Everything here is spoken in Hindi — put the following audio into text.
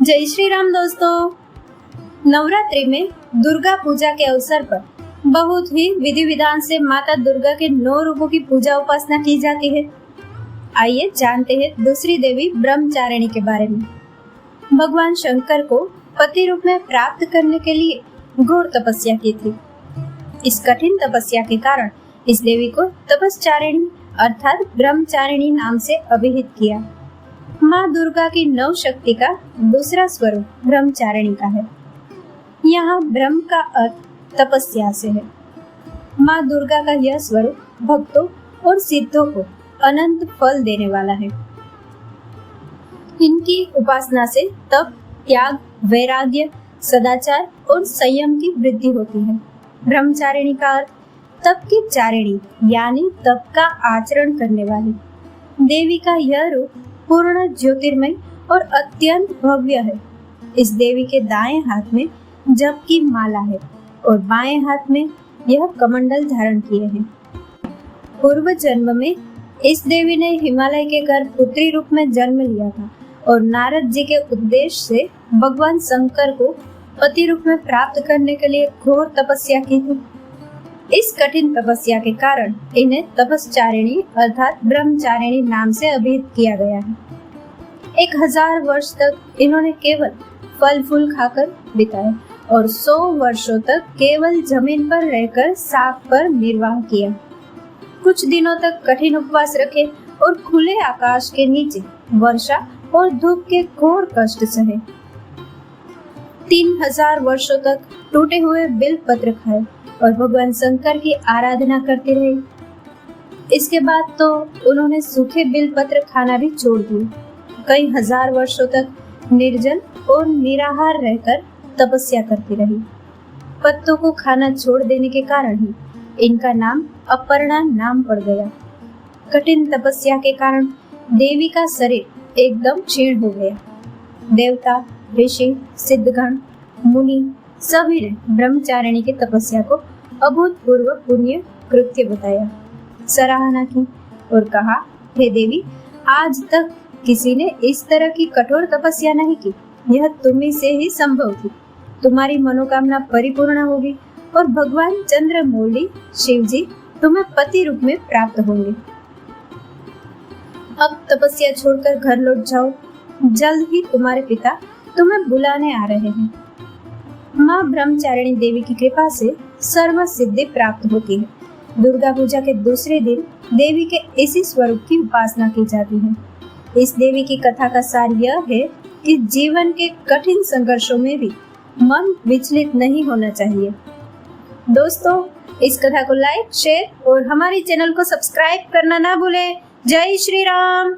जय श्री राम दोस्तों। नवरात्रि में दुर्गा पूजा के अवसर पर बहुत ही विधि विधान से माता दुर्गा के 9 रूपों की पूजा उपासना की जाती है। आइए जानते हैं दूसरी देवी ब्रह्मचारिणी के बारे में। भगवान शंकर को पति रूप में प्राप्त करने के लिए घोर तपस्या की थी। इस कठिन तपस्या के कारण इस देवी को तपस्चारिणी अर्थात ब्रह्मचारिणी नाम से अभिहित किया। माँ दुर्गा की 9 शक्ति का दूसरा स्वरूप ब्रह्मचारिणी का है। यहाँ ब्रह्म का अर्थ तपस्या से है। माँ दुर्गा का यह स्वरूप भक्तों और सिद्धों को अनंत फल देने वाला है। इनकी उपासना से तप, त्याग, वैराग्य, सदाचार और संयम की वृद्धि होती है। ब्रह्मचारिणी का अर्थ तप की चारिणी यानी तप का आचरण करने वाली। देवी का यह रूप पूर्ण ज्योतिर्मय और अत्यंत भव्य है। इस देवी के दाएं हाथ में जप की माला है और बाएं हाथ में यह कमंडल धारण किए हैं। पूर्व जन्म में इस देवी ने हिमालय के घर पुत्री रूप में जन्म लिया था और नारद जी के उपदेश से भगवान शंकर को पति रूप में प्राप्त करने के लिए घोर तपस्या की थी। इस कठिन तपस्या के कारण इन्हें तपस्चारिणी अर्थात ब्रह्मचारिणी नाम से अभिहित किया गया है। 1000 वर्ष तक इन्होंने केवल फल फूल खाकर बिताए और 100 वर्षों तक केवल जमीन पर रहकर साफ पर निर्वाह किया। कुछ दिनों तक कठिन उपवास रखे और खुले आकाश के नीचे वर्षा और धूप के घोर कष्ट सहे। 3000 वर्षों तक टूटे हुए बिल पत्र खाए और भगवान शंकर की आराधना करती रही। इसके बाद तो उन्होंने सूखे बिल पत्र खाना भी छोड़ दिए। कई हजार वर्षों तक निर्जल और निराहार रहकर तपस्या करती रही। पत्तों को खाना छोड़ देने के कारण ही इनका नाम अपर्णा नाम पड़ गया। कठिन तपस्या के कारण देवी का शरीर एकदम क्षीण हो गया। देवता, ऋषि, सिद्धगण, मुनि सभी ने ब्रह्मचारिणी की तपस्या को अभूतपूर्व पुण्य कृत्य बताया, सराहना की और कहा, हे देवी, आज तक किसी ने इस तरह की कठोर तपस्या नहीं की। यह तुम्ही से ही संभव थी। तुम्हारी मनोकामना परिपूर्ण होगी और भगवान चंद्रमौली शिव जी तुम्हें पति रूप में प्राप्त होंगे। अब तपस्या छोड़कर घर लौट जाओ। जल्द ही तुम्हारे पिता तुम्हें बुलाने आ रहे हैं। माँ ब्रह्मचारिणी देवी की कृपा से सर्व सिद्धि प्राप्त होती है। दुर्गा पूजा के दूसरे दिन देवी के इसी स्वरूप की उपासना की जाती है। इस देवी की कथा का सार यह है कि जीवन के कठिन संघर्षों में भी मन विचलित नहीं होना चाहिए। दोस्तों, इस कथा को लाइक, शेयर और हमारे चैनल को सब्सक्राइब करना ना भूलें। जय श्री राम।